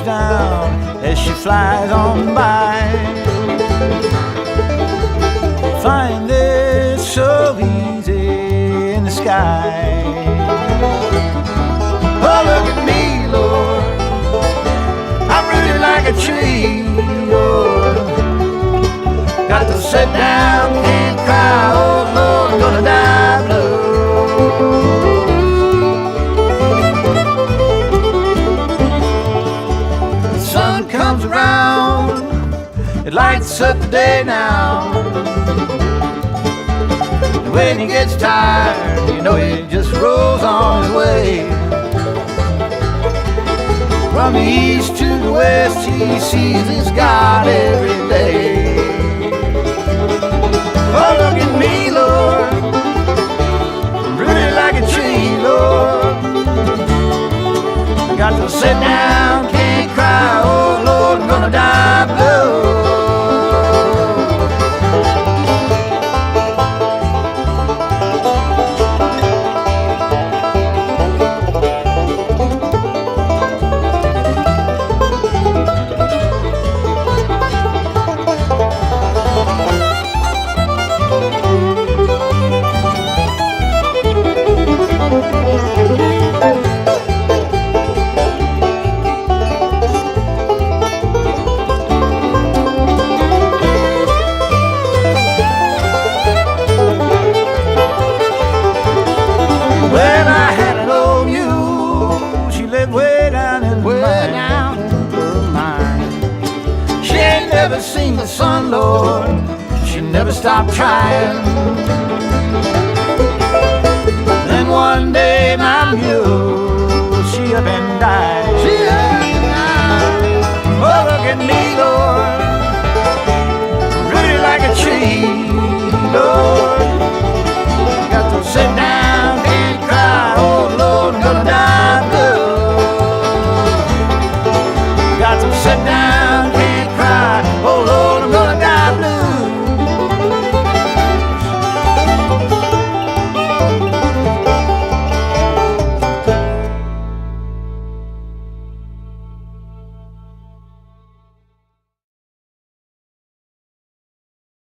breaks down as she flies on by. Find this so easy in the sky. Oh, look at me, Lord, I'm rooted like a tree, Lord. Got to sit down, can't cry, oh Lord, gonna die blue. The sun comes around, it lights up the day now. And when he gets tired, you know he just rolls on his way. From the east to the west, he sees his God every day. Oh, look at me, Lord, I'm rooted like a tree, Lord. I got to sit down, can't cry, oh Lord, I'm gonna die blue. Never seen the sun, Lord, she never stopped trying. Then one day my mule, she up and died.